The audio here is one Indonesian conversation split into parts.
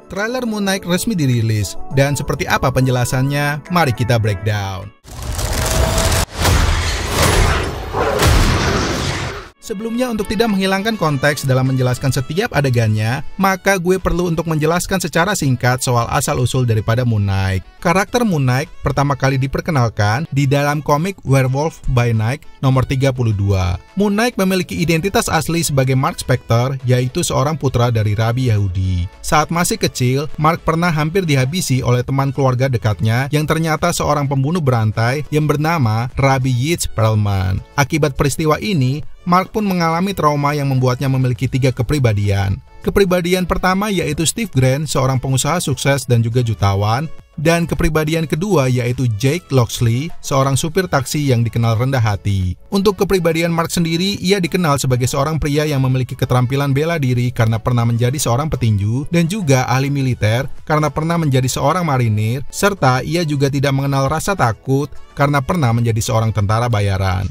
Trailer Moon Knight resmi dirilis, dan seperti apa penjelasannya? Mari kita breakdown. Sebelumnya, untuk tidak menghilangkan konteks dalam menjelaskan setiap adegannya, maka gue perlu untuk menjelaskan secara singkat soal asal-usul daripada Moon Knight. Karakter Moon Knight pertama kali diperkenalkan di dalam komik Werewolf by Night nomor 32. Moon Knight memiliki identitas asli sebagai Mark Spector, yaitu seorang putra dari Rabi Yahudi. Saat masih kecil, Mark pernah hampir dihabisi oleh teman keluarga dekatnya yang ternyata seorang pembunuh berantai yang bernama Rabbi Yitzhak Perlman. Akibat peristiwa ini, Mark pun mengalami trauma yang membuatnya memiliki 3 kepribadian. Kepribadian pertama yaitu Steve Grant, seorang pengusaha sukses dan juga jutawan. Dan kepribadian kedua yaitu Jake Loxley, seorang supir taksi yang dikenal rendah hati. Untuk kepribadian Mark sendiri, ia dikenal sebagai seorang pria yang memiliki keterampilan bela diri karena pernah menjadi seorang petinju, dan juga ahli militer karena pernah menjadi seorang marinir, serta ia juga tidak mengenal rasa takut karena pernah menjadi seorang tentara bayaran.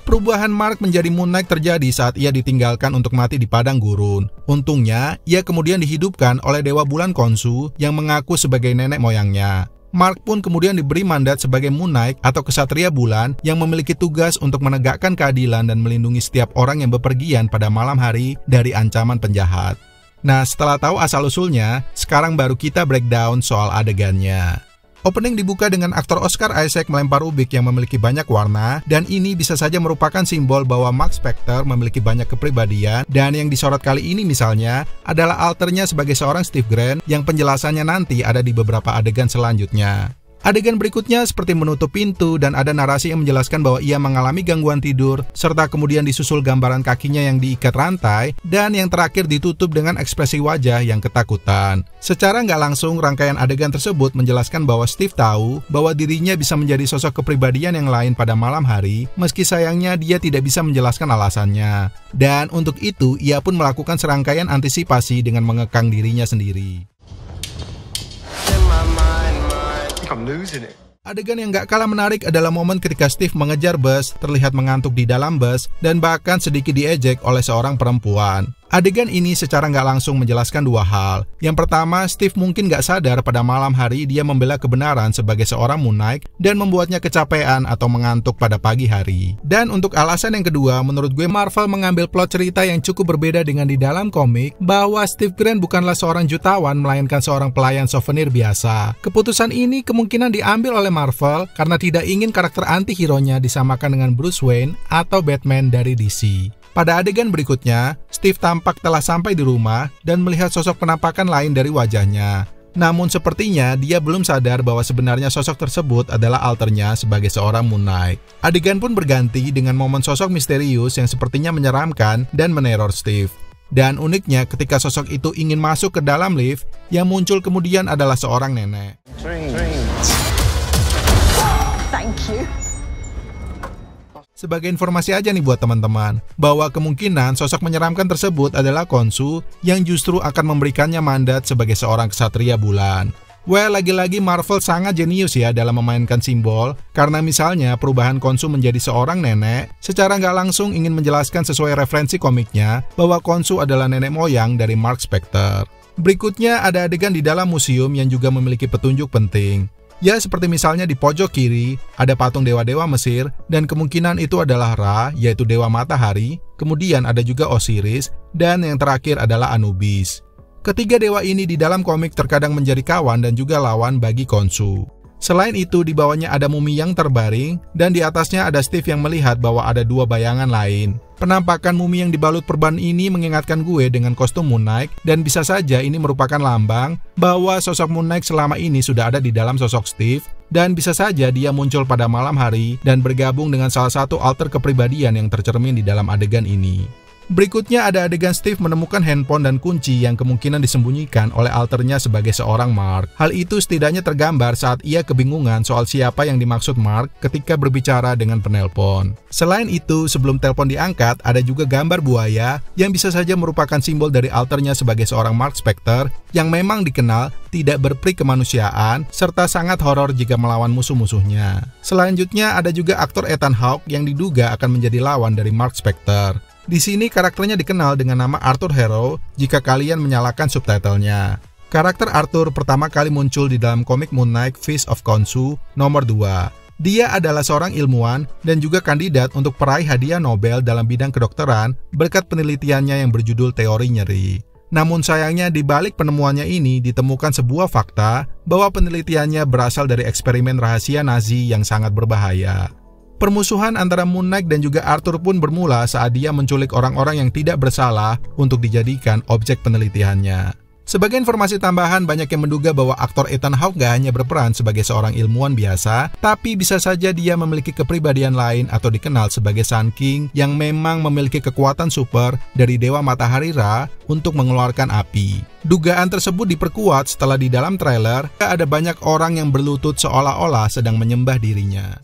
Perubahan Mark menjadi Moon Knight terjadi saat ia ditinggalkan untuk mati di padang gurun. Untungnya, ia kemudian dihidupkan oleh Dewa Bulan Khonshu yang mengaku sebagai nenek moyangnya. Mark pun kemudian diberi mandat sebagai Moon Knight atau Kesatria Bulan yang memiliki tugas untuk menegakkan keadilan dan melindungi setiap orang yang bepergian pada malam hari dari ancaman penjahat. Nah, setelah tahu asal-usulnya, sekarang baru kita breakdown soal adegannya. Opening dibuka dengan aktor Oscar Isaac melempar ubik yang memiliki banyak warna, dan ini bisa saja merupakan simbol bahwa Mark Spector memiliki banyak kepribadian, dan yang disorot kali ini misalnya adalah alternya sebagai seorang Steve Grant yang penjelasannya nanti ada di beberapa adegan selanjutnya. Adegan berikutnya seperti menutup pintu dan ada narasi yang menjelaskan bahwa ia mengalami gangguan tidur, serta kemudian disusul gambaran kakinya yang diikat rantai, dan yang terakhir ditutup dengan ekspresi wajah yang ketakutan. Secara nggak langsung, rangkaian adegan tersebut menjelaskan bahwa Steve tahu bahwa dirinya bisa menjadi sosok kepribadian yang lain pada malam hari, meski sayangnya dia tidak bisa menjelaskan alasannya. Dan untuk itu, ia pun melakukan serangkaian antisipasi dengan mengekang dirinya sendiri. Adegan yang gak kalah menarik adalah momen ketika Steve mengejar bus, terlihat mengantuk di dalam bus, dan bahkan sedikit diejek oleh seorang perempuan. Adegan ini secara nggak langsung menjelaskan 2 hal. Yang pertama, Steve mungkin nggak sadar pada malam hari dia membela kebenaran sebagai seorang Moon Knight dan membuatnya kecapean atau mengantuk pada pagi hari. Dan untuk alasan yang kedua, menurut gue Marvel mengambil plot cerita yang cukup berbeda dengan di dalam komik, bahwa Steve Grant bukanlah seorang jutawan melainkan seorang pelayan souvenir biasa. Keputusan ini kemungkinan diambil oleh Marvel karena tidak ingin karakter anti-hero-nya disamakan dengan Bruce Wayne atau Batman dari DC. Pada adegan berikutnya, Steve tampak telah sampai di rumah dan melihat sosok penampakan lain dari wajahnya. Namun sepertinya dia belum sadar bahwa sebenarnya sosok tersebut adalah alternya sebagai seorang Moon Knight. Adegan pun berganti dengan momen sosok misterius yang sepertinya menyeramkan dan meneror Steve. Dan uniknya ketika sosok itu ingin masuk ke dalam lift, yang muncul kemudian adalah seorang nenek. Thank you. Sebagai informasi aja nih buat teman-teman, bahwa kemungkinan sosok menyeramkan tersebut adalah Khonshu yang justru akan memberikannya mandat sebagai seorang Kesatria Bulan. Well, lagi-lagi Marvel sangat jenius ya dalam memainkan simbol, karena misalnya perubahan Khonshu menjadi seorang nenek, secara nggak langsung ingin menjelaskan sesuai referensi komiknya, bahwa Khonshu adalah nenek moyang dari Mark Spector. Berikutnya ada adegan di dalam museum yang juga memiliki petunjuk penting. Ya, seperti misalnya di pojok kiri, ada patung dewa-dewa Mesir, dan kemungkinan itu adalah Ra, yaitu dewa matahari, kemudian ada juga Osiris, dan yang terakhir adalah Anubis. Ketiga dewa ini di dalam komik terkadang menjadi kawan dan juga lawan bagi Khonshu. Selain itu, di bawahnya ada mumi yang terbaring, dan di atasnya ada Steve yang melihat bahwa ada 2 bayangan lain. Penampakan mumi yang dibalut perban ini mengingatkan gue dengan kostum Moon Knight, dan bisa saja ini merupakan lambang bahwa sosok Moon Knight selama ini sudah ada di dalam sosok Steve, dan bisa saja dia muncul pada malam hari dan bergabung dengan salah satu alter kepribadian yang tercermin di dalam adegan ini. Berikutnya ada adegan Steve menemukan handphone dan kunci yang kemungkinan disembunyikan oleh alternya sebagai seorang Mark. Hal itu setidaknya tergambar saat ia kebingungan soal siapa yang dimaksud Mark ketika berbicara dengan penelpon. Selain itu, sebelum telepon diangkat, ada juga gambar buaya yang bisa saja merupakan simbol dari alternya sebagai seorang Mark Spector yang memang dikenal tidak berperi kemanusiaan serta sangat horor jika melawan musuh-musuhnya. Selanjutnya ada juga aktor Ethan Hawke yang diduga akan menjadi lawan dari Mark Spector. Di sini karakternya dikenal dengan nama Arthur Harrow jika kalian menyalakan subtitlenya. Karakter Arthur pertama kali muncul di dalam komik Moon Knight Fist of Khonshu nomor 2. Dia adalah seorang ilmuwan dan juga kandidat untuk peraih hadiah Nobel dalam bidang kedokteran berkat penelitiannya yang berjudul teori nyeri. Namun sayangnya di balik penemuannya ini ditemukan sebuah fakta bahwa penelitiannya berasal dari eksperimen rahasia Nazi yang sangat berbahaya. Permusuhan antara Moon Knight dan juga Arthur pun bermula saat dia menculik orang-orang yang tidak bersalah untuk dijadikan objek penelitiannya. Sebagai informasi tambahan, banyak yang menduga bahwa aktor Ethan Hawke gak hanya berperan sebagai seorang ilmuwan biasa, tapi bisa saja dia memiliki kepribadian lain atau dikenal sebagai Sun King yang memang memiliki kekuatan super dari Dewa Matahari Ra untuk mengeluarkan api. Dugaan tersebut diperkuat setelah di dalam trailer ada banyak orang yang berlutut seolah-olah sedang menyembah dirinya.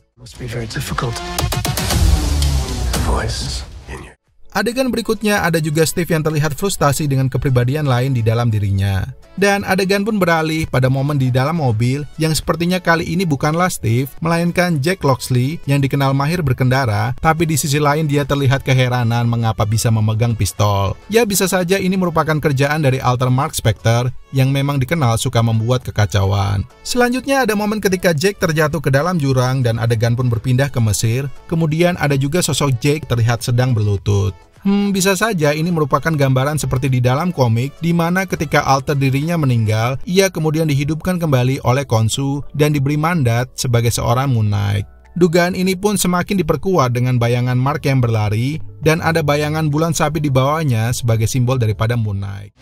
Adegan berikutnya ada juga Steve yang terlihat frustasi dengan kepribadian lain di dalam dirinya. Dan adegan pun beralih pada momen di dalam mobil yang sepertinya kali ini bukanlah Steve, melainkan Jack Loxley yang dikenal mahir berkendara, tapi di sisi lain dia terlihat keheranan mengapa bisa memegang pistol. Ya bisa saja ini merupakan kerjaan dari alter Mark Spector yang memang dikenal suka membuat kekacauan. Selanjutnya ada momen ketika Jack terjatuh ke dalam jurang dan adegan pun berpindah ke Mesir. Kemudian ada juga sosok Jack terlihat sedang berlutut. Bisa saja ini merupakan gambaran seperti di dalam komik, di mana ketika alter dirinya meninggal, ia kemudian dihidupkan kembali oleh Khonshu dan diberi mandat sebagai seorang Moon Knight. Dugaan ini pun semakin diperkuat dengan bayangan Mark yang berlari, dan ada bayangan bulan sapi di bawahnya sebagai simbol daripada Moon Knight.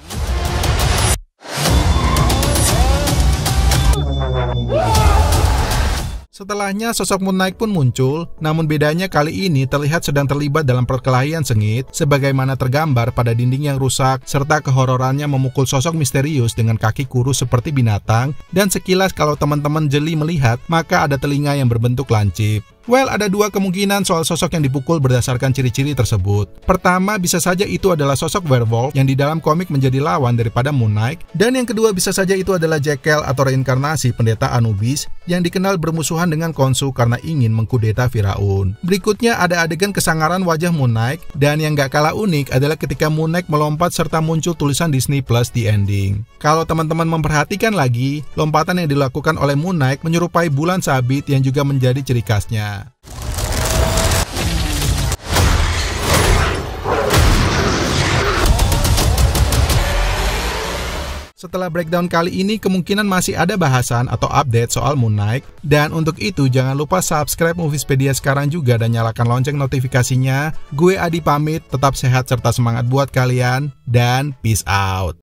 Setelahnya sosok Moon Knight pun muncul, namun bedanya kali ini terlihat sedang terlibat dalam perkelahian sengit sebagaimana tergambar pada dinding yang rusak serta kehororannya memukul sosok misterius dengan kaki kurus seperti binatang dan sekilas kalau teman-teman jeli melihat maka ada telinga yang berbentuk lancip. Well, ada dua kemungkinan soal sosok yang dipukul berdasarkan ciri-ciri tersebut. Pertama, bisa saja itu adalah sosok werewolf yang di dalam komik menjadi lawan daripada Moon Knight. Dan yang kedua, bisa saja itu adalah Jekyll atau reinkarnasi pendeta Anubis yang dikenal bermusuhan dengan Khonshu karena ingin mengkudeta Firaun. Berikutnya ada adegan kesangaran wajah Moon Knight, dan yang gak kalah unik adalah ketika Moon Knight melompat serta muncul tulisan Disney Plus di ending. Kalau teman-teman memperhatikan lagi, lompatan yang dilakukan oleh Moon Knight menyerupai bulan sabit yang juga menjadi ciri khasnya. Setelah breakdown kali ini, kemungkinan masih ada bahasan atau update soal Moon Knight. Dan untuk itu, jangan lupa subscribe Moviespedia sekarang juga dan nyalakan lonceng notifikasinya. Gue Adi pamit, tetap sehat serta semangat buat kalian, dan peace out.